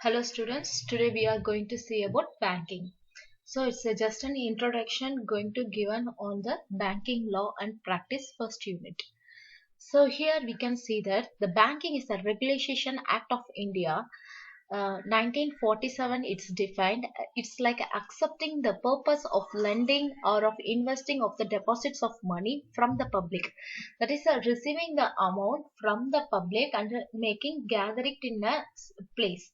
Hello students, today we are going to see about banking. So it's just an introduction going to given on the banking law and practice first unit. So here we can see that the banking is a Regulation Act of India. 1947 it's defined. It's like accepting the purpose of lending or of investing of the deposits of money from the public. That is receiving the amount from the public and making gather it in a place.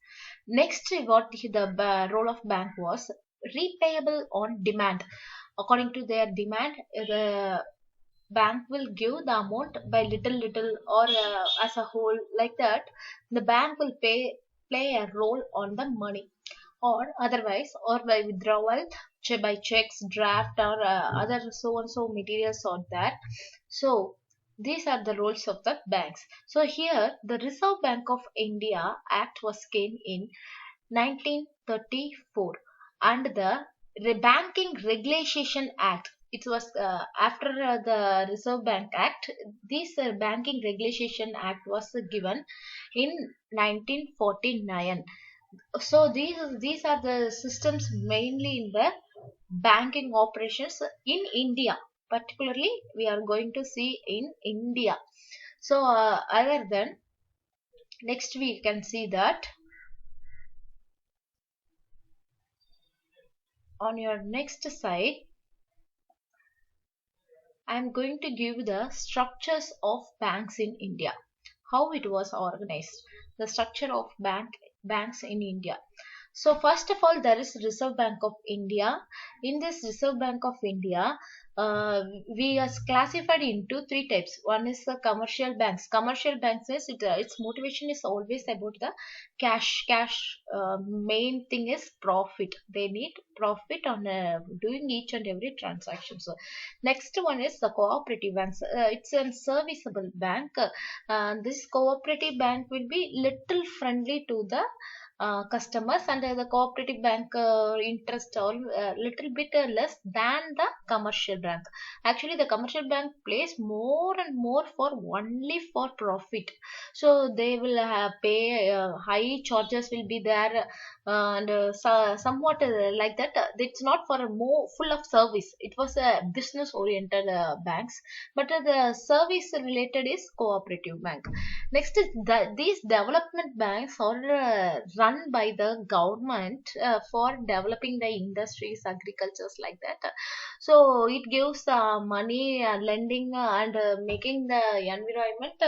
Next, what the role of bank was repayable on demand. According to their demand, the bank will give the amount by little or as a whole, like that the bank will play a role on the money, or otherwise or by withdrawal, by checks, draft, or other so and so materials on that. So these are the roles of the banks. So here the Reserve Bank of India Act was came in 1934, and the Banking Regulation Act. It was after the Reserve Bank Act. This Banking Regulation Act was given in 1949. So these are the systems mainly in the banking operations in India. Particularly, we are going to see in India. So other than next, we can see that on your next slide, I am going to give the structures of banks in India, how it was organized, the structure of banks in India. So first of all, there is Reserve Bank of India. In this Reserve Bank of India, we are classified into three types. One is the commercial banks. Commercial banks is its motivation is always about the cash. Main thing is profit. They need profit on doing each and every transaction. So next one is the cooperative banks. It's a serviceable bank. This cooperative bank will be little friendly to the customers, and the cooperative bank interest all little bit less than the commercial bank. Actually, the commercial bank plays more and more for only for profit. So they will pay high charges will be there, and somewhat like that. It's not for a more full of service. It was a business oriented banks, but the service related is cooperative bank. Next is these development banks are run by the government for developing the industries, agricultures, like that. So it gives money, lending, and making the environment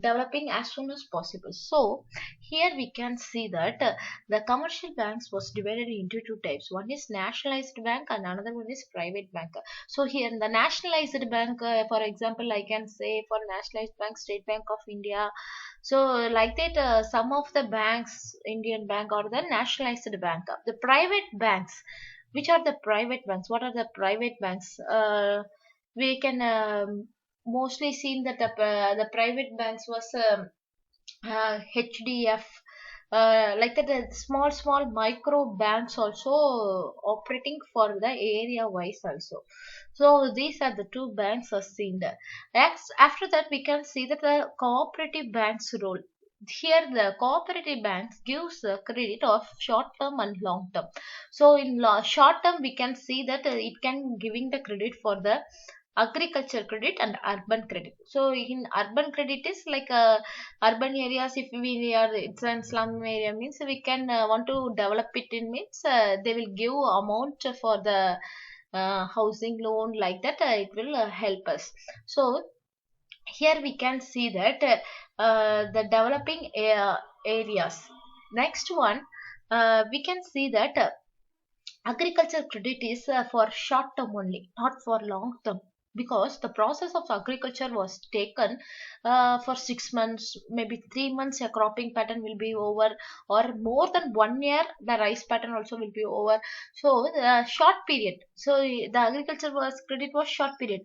developing as soon as possible. So here we can see that the commercial banks was divided into two types. One is nationalized bank and another one is private bank. So here in the nationalized bank, for example, I can say for nationalized bank, State Bank of India. So like that, some of the banks, Indian Bank, or the nationalized bank. The private banks, which are the private banks? What are the private banks? We can mostly seen that the private banks was HDF, like that, small micro banks also operating for the area wise also. So these are the two banks are seen there. After that, we can see that the cooperative banks role. Here the cooperative banks gives credit of short term and long term. So in short term, we can see that it can giving the credit for the agriculture credit and urban credit. So in urban credit is like urban areas, if we are it's a slum area, means we can want to develop it in, means they will give amount for the housing loan, like that it will help us. So here we can see that the developing areas. Next one, we can see that agriculture credit is for short term only, not for long term, because the process of agriculture was taken for 6 months, maybe 3 months. A cropping pattern will be over, or more than 1 year. The rice pattern also will be over. So short period. So the agriculture was credit was short period,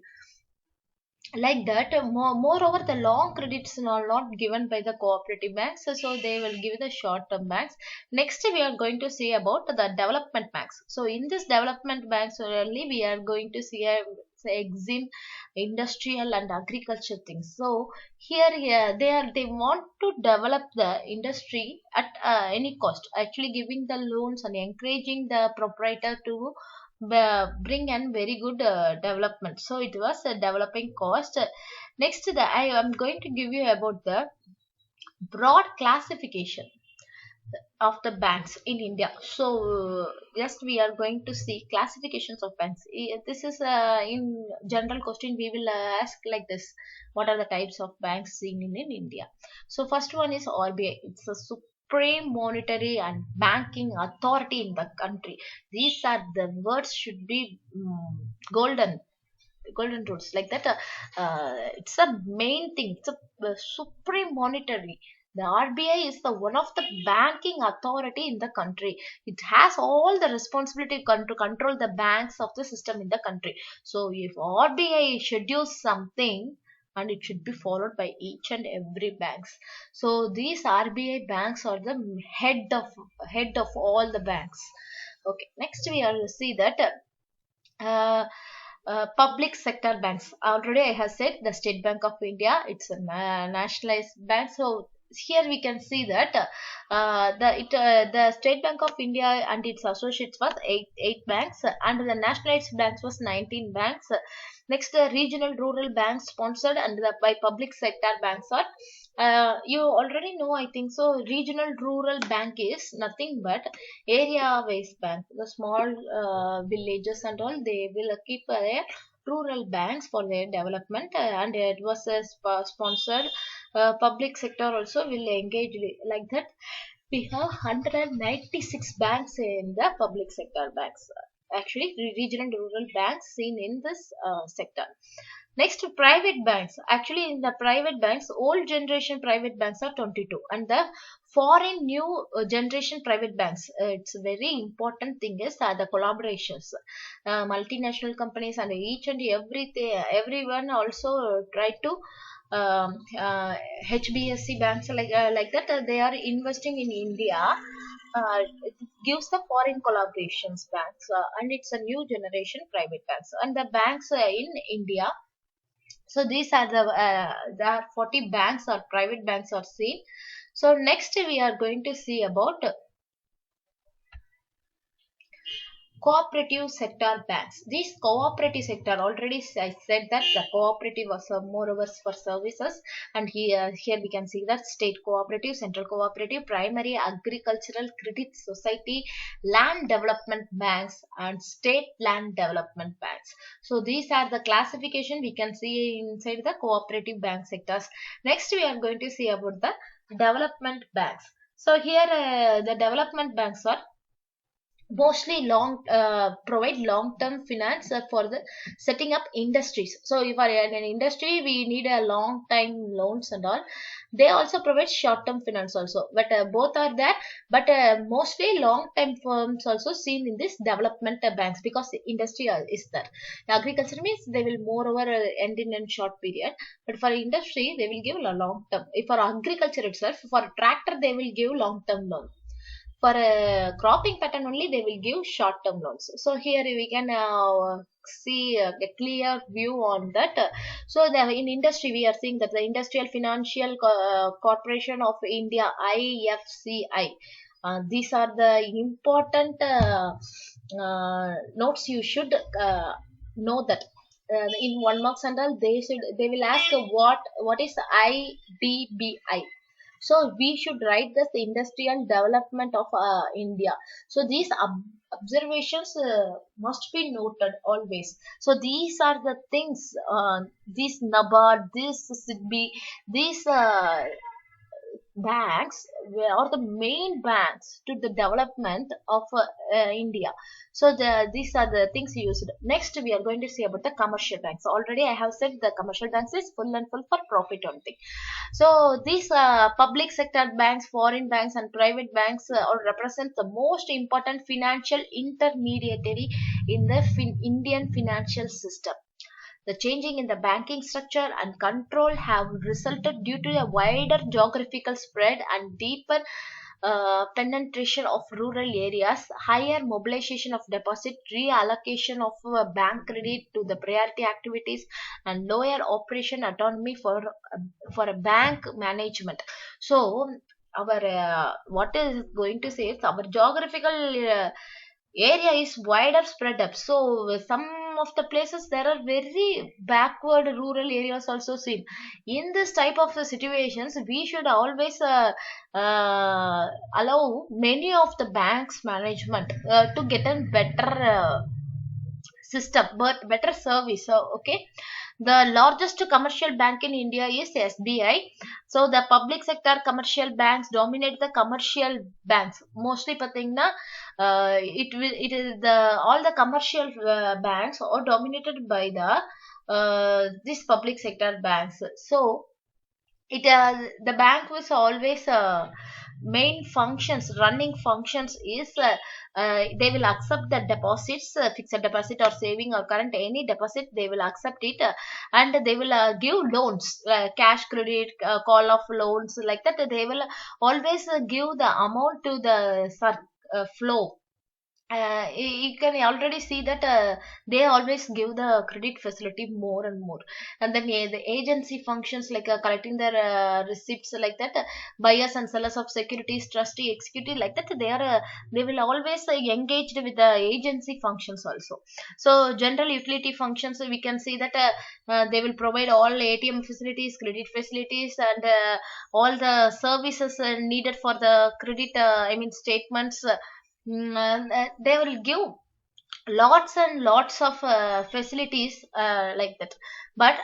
like that. Moreover, the long credits are not given by the cooperative banks, so they will give the short term banks. Next, we are going to see about the development banks. So in this development banks only, we are going to see eggs in industrial and agriculture things. So here, yeah, they want to develop the industry at any cost, actually giving the loans and encouraging the proprietor to bring in very good development. So it was a developing cost. Next, I am going to give you about the broad classification of the banks in India. So just we are going to see classifications of banks. This is in general question we will ask like this: what are the types of banks seen in India? So first one is RBI. It's a supreme monetary and banking authority in the country. These are the words should be golden rules like that. It's a main thing. It's a supreme monetary. The RBI is the one of the banking authority in the country. It has all the responsibility to control the banks of the system in the country. So if RBI schedules something, and it should be followed by each and every banks. So these RBI banks are the head of all the banks. Okay, next we will see that uh, public sector banks. Already I have said the State Bank of India. It's a nationalized bank. So here we can see that the State Bank of India and its associates was eight banks, and the nationalized banks was 19 banks. Next, the regional rural banks sponsored and by public sector banks are you already know, I think so. Regional rural bank is nothing but area based bank. The small villages and all, they will keep their rural banks for their development, and it was sponsored. Public sector also will engage like that. We have 196 banks in the public sector banks. Actually, regional and rural banks seen in this sector. Next, private banks. Actually, in the private banks, old generation private banks are 22, and the foreign new generation private banks. It's a very important thing is the collaborations. Multinational companies and each and everything, everyone also try to HBSC banks like that. They are investing in India. It gives the foreign collaborations banks, and it's a new generation private banks, and the banks in India. So these are there are 40 banks or private banks are seen. So next we are going to see about cooperative sector banks. These cooperative sector, already I said that the cooperative was moreover for services, and here we can see that state cooperative, central cooperative, primary agricultural credit society, land development banks, and state land development banks. So these are the classification we can see inside the cooperative bank sectors. Next we are going to see about the development banks. So here the development banks are mostly provide long term finance for the setting up industries. So if are in an industry we need a long time loans and all, they also provide short term finance also, but both are there, but mostly long time firms also seen in this development banks, because the industry is there. The agriculture means they will moreover end in a short period, but for industry they will give a long term. If for agriculture itself, for tractor they will give long term loan. For a cropping pattern only they will give short term loans. So here we can see a clear view on that. So in industry we are seeing that the Industrial Financial Corporation of India, IFCI, these are the important notes you should know that. In 1 marks and all, they will ask what is IDBI. So we should write this industrial development of India. So these observations must be noted always. So these are the things, these NABARD, this SIDBI, these banks are the main banks to the development of India. So these are the things used. Next we are going to see about the commercial banks. Already I have said the commercial banks is full and full for profit only. So these public sector banks, foreign banks and private banks represent the most important financial intermediary in the Indian financial system. The changing in the banking structure and control have resulted due to a wider geographical spread and deeper penetration of rural areas, higher mobilization of deposit, reallocation of bank credit to the priority activities, and lower operation autonomy for a bank management. So our what is going to say is our geographical area is wider spread up. So some of the places there are very backward rural areas also seen. In this type of situations, we should always allow many of the banks management to get a better system, but better service. So okay, the largest commercial bank in India is SBI. So the public sector commercial banks dominate the commercial banks mostly. Pathina, it is the all the commercial banks are dominated by the this public sector banks. So it the bank was always main functions, running functions is they will accept the deposits, fixed deposit or saving or current any deposit, they will accept it, and they will give loans, cash credit, call of loans like that. They will always give the amount to the flow. You can already see that they always give the credit facility more and more. And then the agency functions like collecting their receipts like that, buyers and sellers of securities, trustee, executive like that, they will always engaged with the agency functions also. So general utility functions, we can see that they will provide all ATM facilities, credit facilities, and all the services needed for the credit, I mean statements. They will give lots and lots of facilities like that. But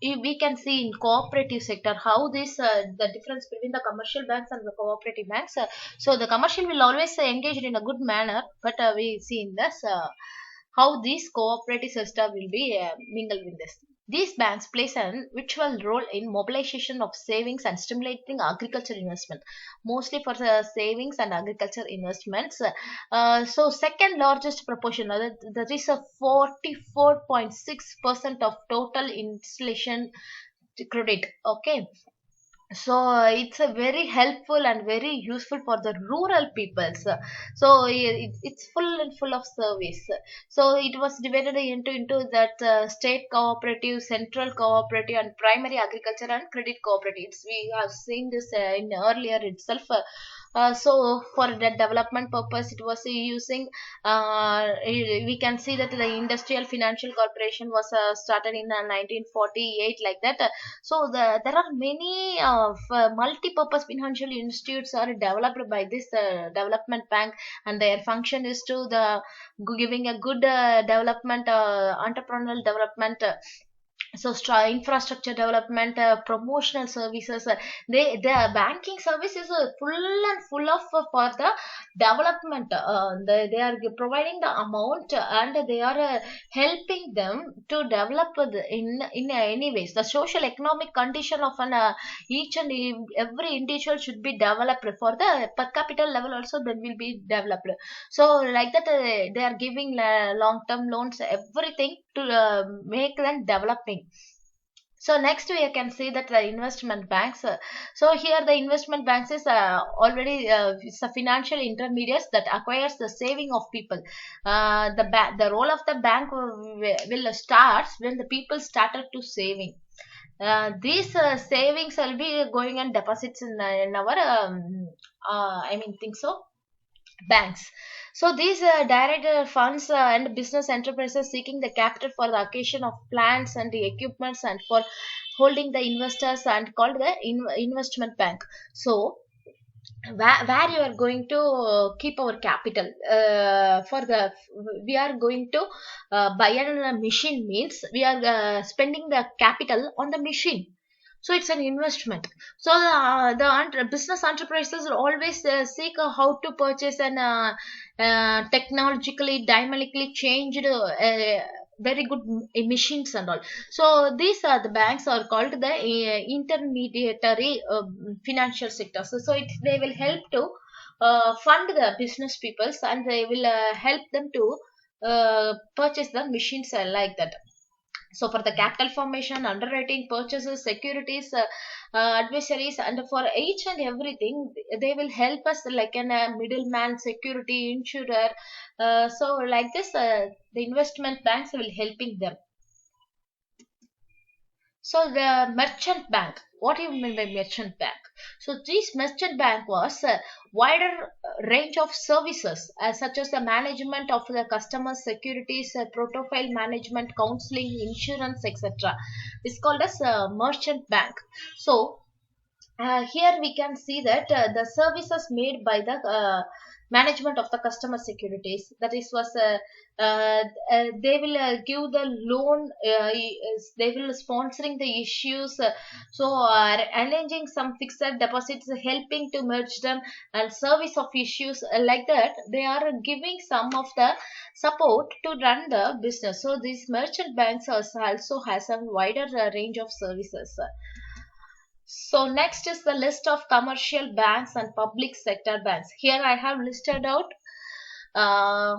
we can see in cooperative sector how this the difference between the commercial banks and the cooperative banks. So the commercial will always engage in a good manner, but we see in this how this cooperative sector will be mingled with this. These banks plays an vital role in mobilization of savings and stimulating agriculture investment, mostly for the savings and agriculture investments. So second largest proportion, that is a 44.6% of total installation credit. Okay, so it's a very helpful and very useful for the rural peoples. So it's full and full of service. So it was divided into that state cooperative, central cooperative, and primary agriculture and credit cooperatives. We have seen this in earlier itself. So for the development purpose it was using, we can see that the industrial financial corporation was started in 1948 like that. So there are many of multi-purpose financial institutes are developed by this development bank, and their function is to the giving a good development, entrepreneurial development. So infrastructure development, promotional services, the banking service is full and full of for the development. They are providing the amount, and they are helping them to develop in any ways. The social economic condition of an each and every individual should be developed. For the per capita level also that will be developed. So like that they are giving long term loans, everything to make them developing. So next we can see that the investment banks. So here the investment banks is already it's a financial intermediaries that acquires the saving of people. The role of the bank will start when the people started to saving. These savings will be going and deposits in our I mean think so banks. So these direct funds and business enterprises seeking the capital for the occasion of plants and the equipments and for holding the investors and called the investment bank. So where you are going to keep our capital for the we are going to buy a machine, means we are spending the capital on the machine. So it's an investment. So the business enterprises will always seek how to purchase an technologically dynamically changed very good machines and all. So these are the banks are called the intermediary financial sector. So they will help to fund the business peoples, and they will help them to purchase the machines like that. So for the capital formation, underwriting, purchases, securities, advisories, and for each and everything, they will help us like an middleman, security, insurer. So like this, the investment banks will helping them. So the merchant bank, what do you mean by merchant bank? So this merchant bank was a wider range of services such as the management of the customer securities, profile management, counseling, insurance, etc. It's called as a merchant bank. So here we can see that the services made by the management of the customer securities, that is was they will give the loan, they will sponsoring the issues, so arranging some fixed deposits, helping to merge them, and service of issues, like that they are giving some of the support to run the business. So these merchant banks also has a wider range of services. So next is the list of commercial banks and public sector banks. Here I have listed out uh,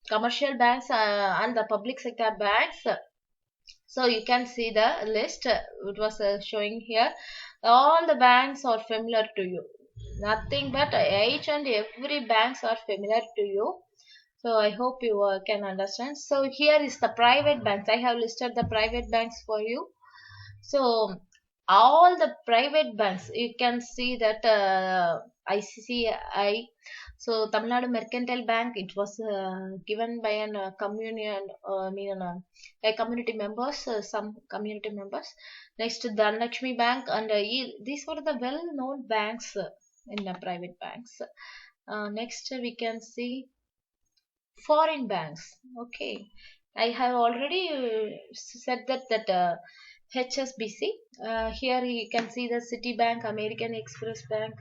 commercial banks and the public sector banks. So you can see the list. It was showing here. All the banks are familiar to you. Nothing but each and every banks are familiar to you. So I hope you can understand. So here is the private banks. I have listed the private banks for you. So all the private banks, you can see that ICCI, so Tamil Nadu Mercantile Bank, it was given by an communion, I mean, a community members, some community members. Next, Dhanlakshmi Bank, and these were the well-known banks in the private banks. Next, we can see foreign banks. Okay, I have already said that HSBC. Here you can see the Citibank, American Express Bank,